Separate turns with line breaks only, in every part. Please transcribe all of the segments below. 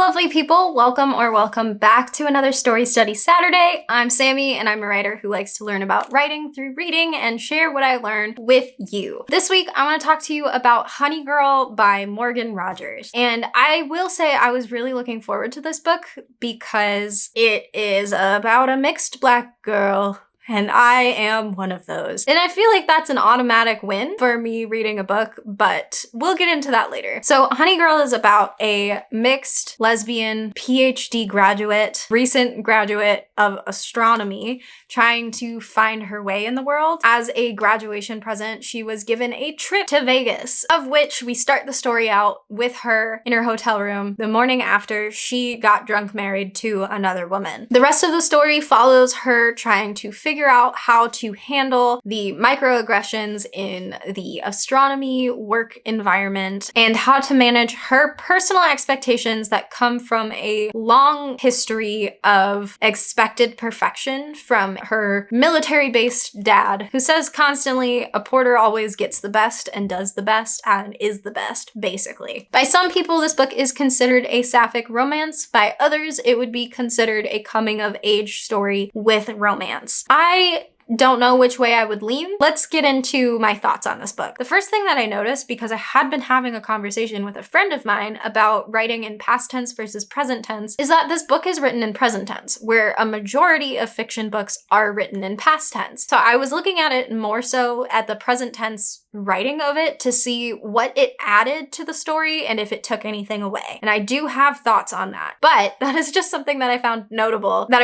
lovely people, welcome back to another Story Study Saturday. I'm Sammy and I'm a writer who likes to learn about writing through reading and share what I learned with you. This week I want to talk to you about Honey Girl by Morgan Rogers. And I will say I was really looking forward to this book because it is about a mixed Black girl. And I am one of those. And I feel like that's an automatic win for me reading a book, but we'll get into that later. So Honey Girl is about a mixed lesbian PhD graduate, recent graduate of astronomy, trying to find her way in the world. As a graduation present, she was given a trip to Vegas, of which we start the story out with her in her hotel room the morning after she got drunk married to another woman. The rest of the story follows her trying to figure out how to handle the microaggressions in the astronomy work environment and how to manage her personal expectations that come from a long history of expected perfection from her military-based dad, who says constantly a porter always gets the best and does the best and is the best, basically. By some people, this book is considered a sapphic romance. By others, it would be considered a coming-of-age story with romance. I don't know which way I would lean. Let's get into my thoughts on this book. The first thing that I noticed, because I had been having a conversation with a friend of mine about writing in past tense versus present tense, is that this book is written in present tense, where a majority of fiction books are written in past tense. So I was looking at it more so at the present tense writing of it to see what it added to the story and if it took anything away. And I do have thoughts on that. But that is just something that I found notable, that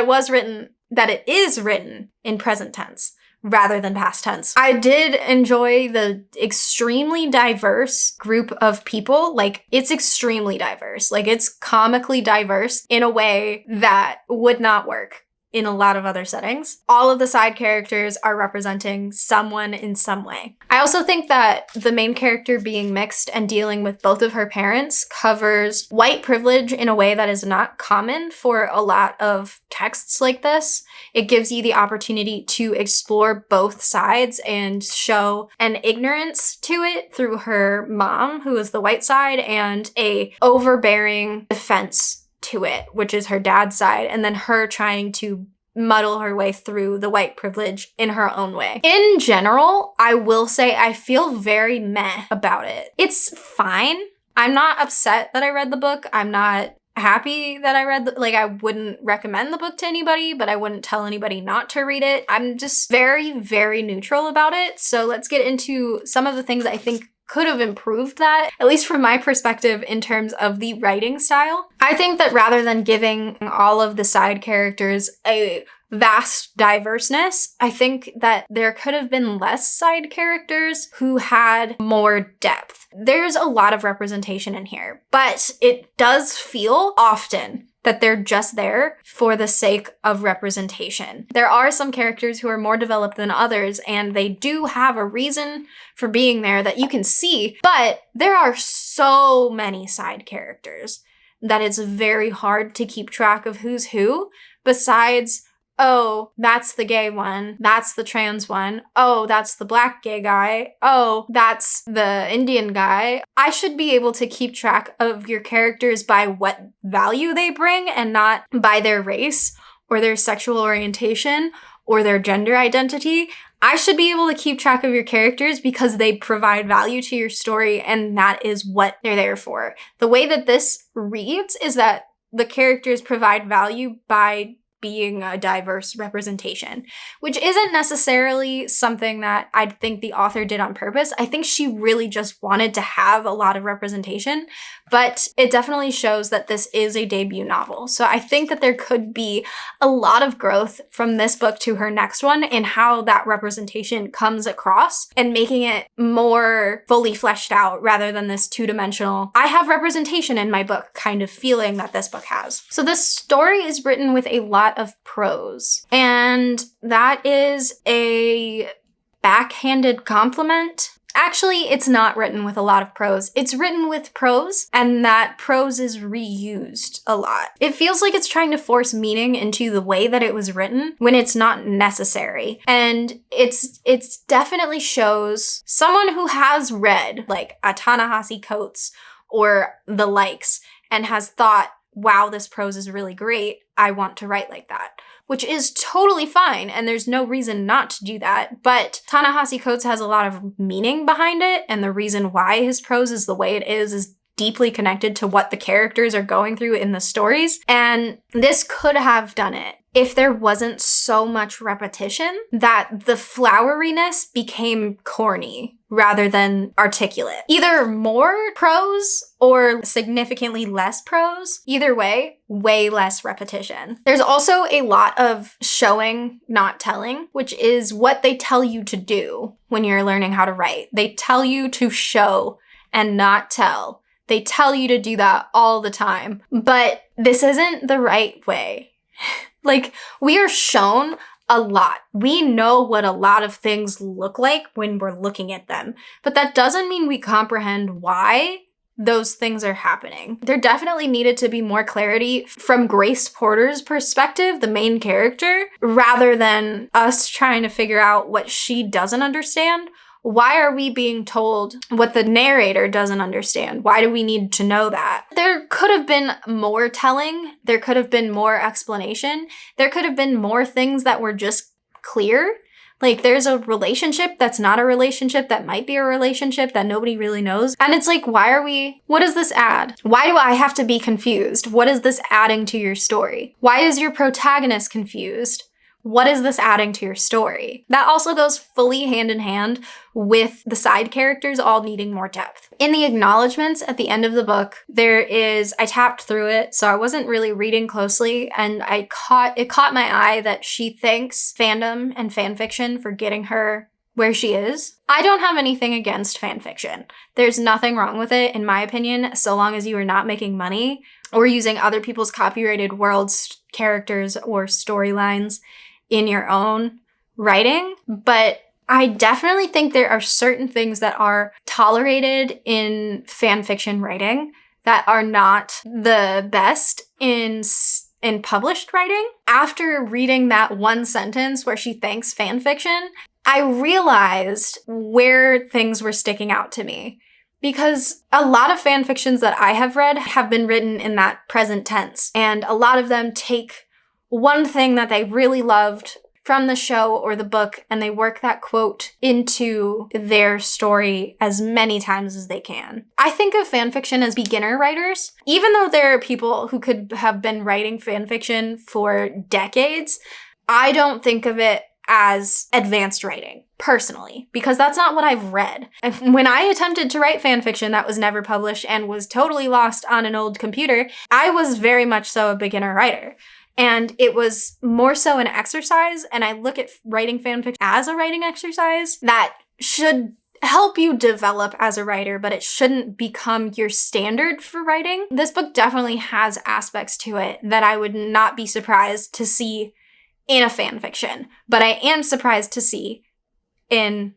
it is written in present tense rather than past tense. I did enjoy the extremely diverse group of people. Like, it's extremely diverse. Like, it's comically diverse in a way that would not work in a lot of other settings. All of the side characters are representing someone in some way. I also think that the main character being mixed and dealing with both of her parents covers white privilege in a way that is not common for a lot of texts like this. It gives you the opportunity to explore both sides and show an ignorance to it through her mom, who is the white side, and a overbearing defense to it, which is her dad's side, and then her trying to muddle her way through the white privilege in her own way. In general, I will say I feel very meh about it. It's fine. I'm not upset that I read the book. I'm not happy that I read I wouldn't recommend the book to anybody, but I wouldn't tell anybody not to read it. I'm just very, very neutral about it. So let's get into some of the things I think could have improved that, at least from my perspective in terms of the writing style. I think that rather than giving all of the side characters a vast diverseness, I think that there could have been less side characters who had more depth. There's a lot of representation in here, but it does feel often that they're just there for the sake of representation. There are some characters who are more developed than others, and they do have a reason for being there that you can see, but there are so many side characters that it's very hard to keep track of who's who, besides, oh, that's the gay one. That's the trans one. Oh, that's the Black gay guy. Oh, that's the Indian guy. I should be able to keep track of your characters by what value they bring and not by their race or their sexual orientation or their gender identity. I should be able to keep track of your characters because they provide value to your story, and that is what they're there for. The way that this reads is that the characters provide value by being a diverse representation, which isn't necessarily something that I think the author did on purpose. I think she really just wanted to have a lot of representation, but it definitely shows that this is a debut novel. So I think that there could be a lot of growth from this book to her next one in how that representation comes across and making it more fully fleshed out rather than this two-dimensional, I have representation in my book kind of feeling that this book has. So this story is written with a lot of prose, and that is a backhanded compliment. Actually, it's not written with a lot of prose. It's written with prose, and that prose is reused a lot. It feels like it's trying to force meaning into the way that it was written when it's not necessary. And it's definitely shows someone who has read like a Ta-Nehisi Coates or the likes and has thought, wow, this prose is really great. I want to write like that. Which is totally fine, and there's no reason not to do that. But Ta-Nehisi Coates has a lot of meaning behind it, and the reason why his prose is the way it is deeply connected to what the characters are going through in the stories. And this could have done it if there wasn't so much repetition that the floweriness became corny rather than articulate. Either more prose or significantly less prose. Either way less repetition. There's also a lot of showing, not telling, which is what they tell you to do when you're learning how to write. They tell you to show and not tell. They tell you to do that all the time. But this isn't the right way. Like, we are shown a lot. We know what a lot of things look like when we're looking at them. But that doesn't mean we comprehend why those things are happening. There definitely needed to be more clarity from Grace Porter's perspective, the main character, rather than us trying to figure out what she doesn't understand. Why are we being told what the narrator doesn't understand? Why do we need to know that? There could have been more telling. There could have been more explanation. There could have been more things that were just clear. Like, there's a relationship that's not a relationship that might be a relationship that nobody really knows. And it's like, what does this add? Why do I have to be confused? What is this adding to your story? Why is your protagonist confused? What is this adding to your story? That also goes fully hand in hand with the side characters all needing more depth. In the acknowledgments at the end of the book, I tapped through it, so I wasn't really reading closely, and it caught my eye that she thanks fandom and fanfiction for getting her where she is. I don't have anything against fanfiction. There's nothing wrong with it, in my opinion, so long as you are not making money or using other people's copyrighted worlds, characters, or storylines in your own writing. But I definitely think there are certain things that are tolerated in fan fiction writing that are not the best in published writing. After reading that one sentence where she thanks fan fiction, I realized where things were sticking out to me. Because a lot of fan fictions that I have read have been written in that present tense, and a lot of them take one thing that they really loved from the show or the book, and they work that quote into their story as many times as they can. I think of fanfiction as beginner writers. Even though there are people who could have been writing fanfiction for decades, I don't think of it as advanced writing, personally, because that's not what I've read. And when I attempted to write fanfiction that was never published and was totally lost on an old computer, I was very much so a beginner writer. And it was more so an exercise, and I look at writing fanfiction as a writing exercise that should help you develop as a writer, but it shouldn't become your standard for writing. This book definitely has aspects to it that I would not be surprised to see in a fanfiction, but I am surprised to see in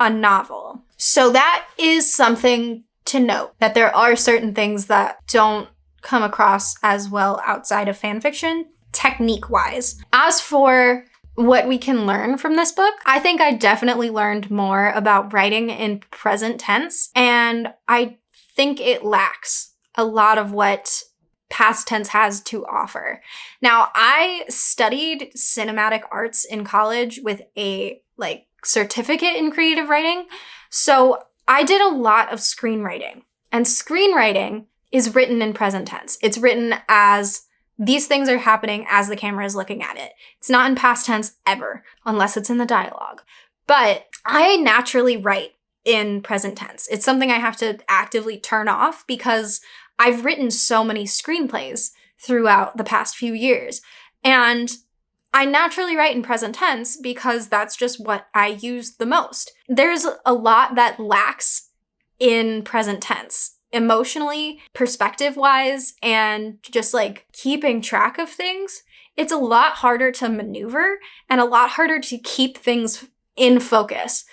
a novel. So that is something to note, that there are certain things that don't come across as well outside of fanfiction, technique-wise. As for what we can learn from this book, I think I definitely learned more about writing in present tense, and I think it lacks a lot of what past tense has to offer. Now, I studied cinematic arts in college with a certificate in creative writing, so I did a lot of screenwriting, and screenwriting is written in present tense. It's written as these things are happening as the camera is looking at it. It's not in past tense ever, unless it's in the dialogue. But I naturally write in present tense. It's something I have to actively turn off because I've written so many screenplays throughout the past few years. And I naturally write in present tense because that's just what I use the most. There's a lot that lacks in present tense. Emotionally, perspective-wise, and just keeping track of things, it's a lot harder to maneuver and a lot harder to keep things in focus.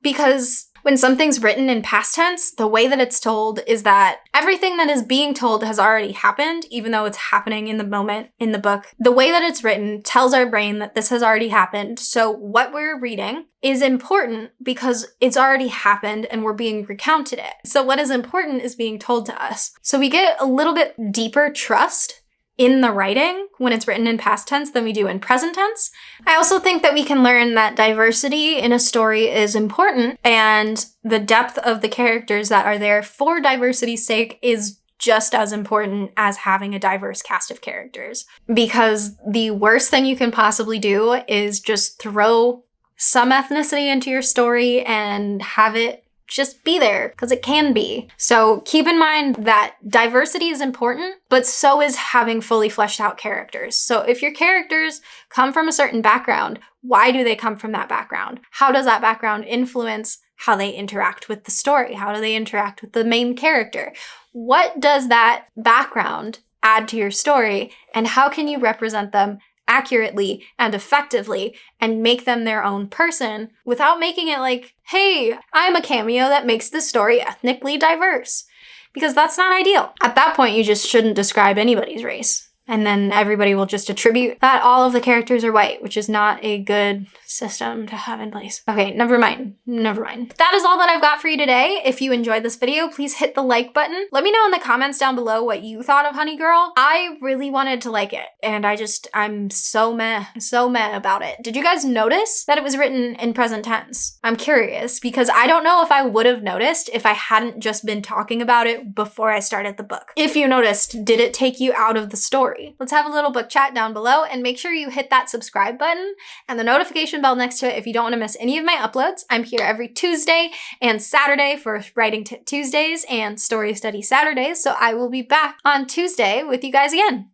Because when something's written in past tense, the way that it's told is that everything that is being told has already happened, even though it's happening in the moment in the book. The way that it's written tells our brain that this has already happened. So what we're reading is important because it's already happened and we're being recounted it. So what is important is being told to us. So we get a little bit deeper trust in the writing when it's written in past tense than we do in present tense. I also think that we can learn that diversity in a story is important, and the depth of the characters that are there for diversity's sake is just as important as having a diverse cast of characters. Because the worst thing you can possibly do is just throw some ethnicity into your story and have it just be there, because it can be. So keep in mind that diversity is important, but so is having fully fleshed out characters. So if your characters come from a certain background, why do they come from that background? How does that background influence how they interact with the story? How do they interact with the main character? What does that background add to your story, and how can you represent them accurately and effectively and make them their own person without making it like, hey, I'm a cameo that makes the story ethnically diverse? Because that's not ideal. At that point, you just shouldn't describe anybody's race. And then everybody will just attribute that all of the characters are white, which is not a good system to have in place. Okay, never mind. That is all that I've got for you today. If you enjoyed this video, please hit the like button. Let me know in the comments down below what you thought of Honey Girl. I really wanted to like it, and I'm so meh about it. Did you guys notice that it was written in present tense? I'm curious, because I don't know if I would have noticed if I hadn't just been talking about it before I started the book. If you noticed, did it take you out of the story? Let's have a little book chat down below, and make sure you hit that subscribe button and the notification bell next to it if you don't want to miss any of my uploads. I'm here every Tuesday and Saturday for Writing Tip Tuesdays and Story Study Saturdays, so I will be back on Tuesday with you guys again.